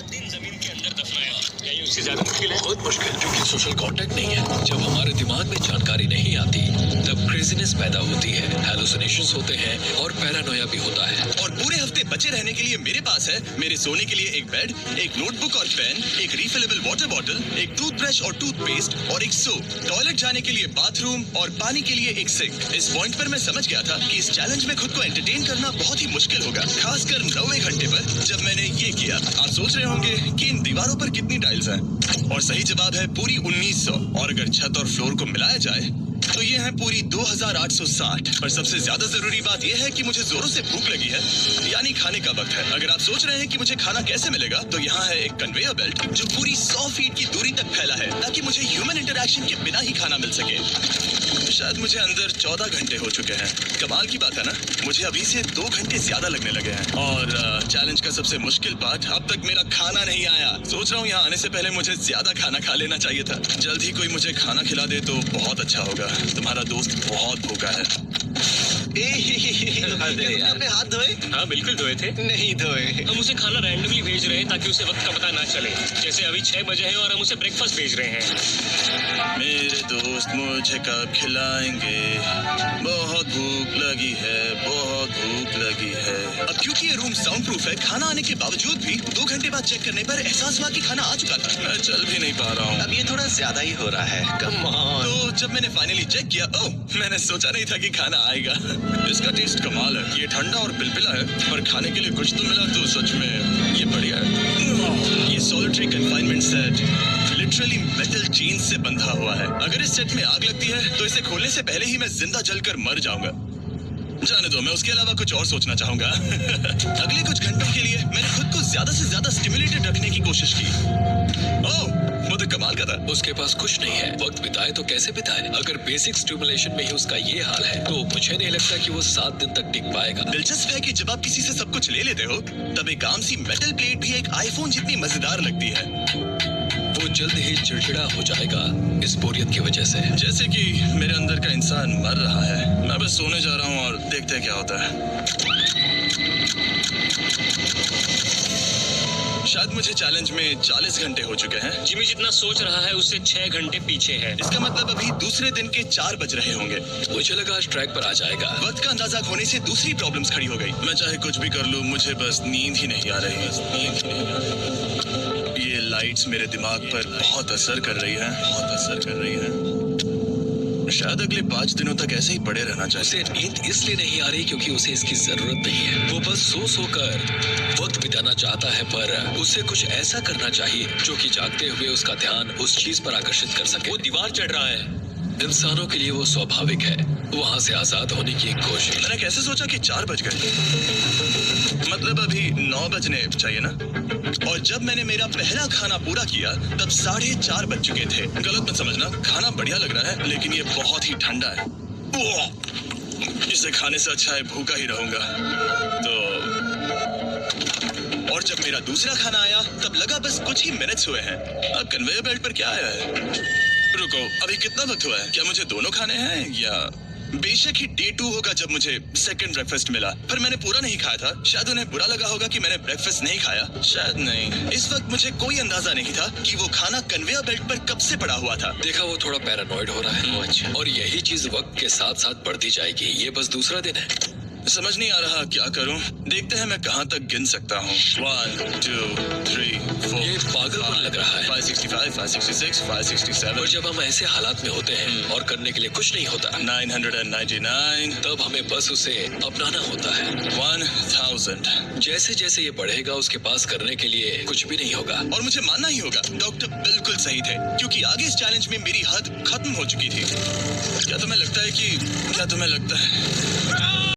7 दिन जमीन के अंदर दफनाया, क्या ये उससे ज्यादा मुश्किल है? बहुत मुश्किल, क्योंकि सोशल कांटेक्ट नहीं है। जब हमारे दिमाग में जानकारी नहीं आती तब क्रेजीनेस पैदा होती है, हैलुसिनेशंस होते हैं और पैरानोया भी होता है। और पूरे हफ्ते बचे रहने के लिए मेरे पास है मेरे सोने के लिए एक बेड, एक नोटबुक और पेन, एक रिफिलेबल वाटर बॉटल, एक टूथब्रश और टूथपेस्ट और एक सोप, टॉयलेट जाने के लिए बाथरूम और पानी के लिए एक सिंक। इस पॉइंट पर मैं समझ गया था कि इस चैलेंज में खुद को एंटरटेन करना बहुत ही मुश्किल होगा, खासकर 90 घंटे पर जब मैंने ये किया। आप सोच रहे होंगे कि इन दीवारों पर कितनी टाइल्स हैं, और सही जवाब है पूरी 1900। और अगर छत और फ्लोर को मिलाया जाए तो ये है पूरी 2860। और सबसे ज्यादा जरूरी बात यह है कि मुझे जोरों से भूख लगी है, यानी खाने का वक्त है। अगर आप सोच रहे हैं कि मुझे खाना कैसे मिलेगा, तो यहाँ है एक कन्वेयर बेल्ट जो पूरी 100 फीट की दूरी तक फैला है, ताकि मुझे ह्यूमन इंटरैक्शन के बिना ही खाना मिल सके। शायद मुझे अंदर 14 घंटे हो चुके हैं। कमाल की बात है ना, मुझे अभी से 2 घंटे ज्यादा लगने लगे हैं। और चैलेंज का सबसे मुश्किल पार्ट, अब तक मेरा खाना नहीं आया। सोच रहा हूँ यहाँ आने से पहले मुझे ज्यादा खाना खा लेना चाहिए था। जल्द ही कोई मुझे खाना खिला दे तो बहुत अच्छा होगा। तुम्हारा दोस्त बहुत भूखा है। अपने हाथ धोए? हाँ बिल्कुल धोए थे। नहीं धोए। हम उसे खाना रैंडमली भेज रहे हैं ताकि उसे वक्त का पता ना चले। जैसे अभी 6 बजे हैं और हम उसे ब्रेकफास्ट भेज रहे हैं। मेरे दोस्त मुझे कब खिलाएंगे, बहुत भूख लगी है, बहुत भूख लगी है। अब क्योंकि ये रूम साउंड प्रूफ है, खाना आने के बावजूद भी 2 घंटे बाद चेक करने पर एहसास हुआ कि खाना आ चुका था। मैं चल भी नहीं पा रहा हूँ। अब ये थोड़ा ज्यादा ही हो रहा है। Come on. तो जब मैंने फाइनली चेक किया, मैंने सोचा नहीं था कि खाना आएगा। इसका टेस्ट कमाल है, ये ठंडा और पिलपिला है, पर खाने के लिए कुछ तो मिला तो सच में ये बढ़िया है। ये solitary confinement set literally metal chain से बंधा हुआ है। अगर इस सेट में आग लगती है तो इसे खोलने से पहले ही मैं जिंदा जलकर मर जाऊंगा। जाने दो, मैं उसके अलावा कुछ और सोचना चाहूंगा। अगले कुछ घंटों के लिए मैंने खुद को ज्यादा से ज्यादा स्टिमुलेटेड रखने की कोशिश की। वो तो कमाल का था। उसके पास कुछ नहीं है, वक्त बिताए तो कैसे बिताए? अगर बेसिक स्टिमुलेशन में ही उसका ये हाल है तो मुझे नहीं लगता कि वो 7 दिन तक टिक पाएगा। दिलचस्प है कि जब आप किसी से सब कुछ ले लेते हो, तब एक आम सी मेटल प्लेट भी एक आईफोन जितनी मजेदार लगती है। वो जल्द ही चिड़चिड़ा हो जाएगा इस बोरियत की वजह से। जैसे कि मेरे अंदर का इंसान मर रहा है। मैं बस सोने जा रहा हूँ और देखते हैं क्या होता है। शायद मुझे चैलेंज में 40 घंटे हो चुके हैं। जिमी जितना सोच रहा है उससे 6 घंटे पीछे है। इसका मतलब अभी दूसरे दिन के 4 बज रहे होंगे। मुझे लगा आज ट्रैक पर आ जाएगा। वक्त का अंदाजा खोने से दूसरी प्रॉब्लम्स खड़ी हो गई। मैं चाहे कुछ भी कर लूं, मुझे बस नींद ही नहीं आ रही। ये लाइट्स मेरे दिमाग पर बहुत असर कर रही है, बहुत असर कर रही है। शायद अगले 5 दिनों तक ऐसे ही पड़े रहना चाहिए। उसे नींद इसलिए नहीं आ रही क्योंकि उसे इसकी जरूरत नहीं है। वो बस सो कर वक्त बिताना चाहता है, पर उसे कुछ ऐसा करना चाहिए जो कि जागते हुए उसका ध्यान उस चीज पर आकर्षित कर सके। वो दीवार चढ़ रहा है। इंसानों के लिए वो स्वाभाविक है, वहाँ से आजाद होने की एक कोशिश। मैंने कैसे सोचा कि 4 बज गए? मतलब अभी 9 बजने चाहिए ना। और जब मैंने मेरा पहला खाना पूरा किया तब 4:30 बज चुके थे। गलत मत समझना, खाना बढ़िया लग रहा है, लेकिन ये बहुत ही ठंडा है। इसे खाने से अच्छा है भूखा ही रहूंगा। और जब मेरा दूसरा खाना आया तब लगा बस कुछ ही मिनट्स हुए हैं। अब कन्वेयर बेल्ट पर क्या आया है? रुको, अभी कितना वक्त हुआ है? क्या मुझे दोनों खाने हैं या? बेशक ही डे 2 होगा जब मुझे सेकंड ब्रेकफास्ट मिला, पर मैंने पूरा नहीं खाया था। शायद उन्हें बुरा लगा होगा कि मैंने ब्रेकफास्ट नहीं खाया, शायद नहीं। इस वक्त मुझे कोई अंदाजा नहीं था कि वो खाना कन्वेयर बेल्ट पर कब से पड़ा हुआ था। देखा, वो थोड़ा पैरानॉइड हो रहा है। अच्छा। और यही चीज वक्त के साथ साथ बढ़ती जाएगी। ये बस दूसरा दिन है। समझ नहीं आ रहा क्या करूं। देखते हैं मैं कहां तक गिन सकता हूं। 1 2 3 4। ये पागलपन लग रहा है। 565 566 567। और जब हम ऐसे हालात में होते हैं और करने के लिए कुछ नहीं होता, 999। तब हमें बस उसे अपनाना होता है। 1000। जैसे जैसे ये बढ़ेगा उसके पास करने के लिए कुछ भी नहीं होगा। और मुझे मानना ही होगा, डॉक्टर बिल्कुल सही थे, क्योंकि आगे इस चैलेंज में मेरी हद खत्म हो चुकी थी। क्या तुम्हें लगता है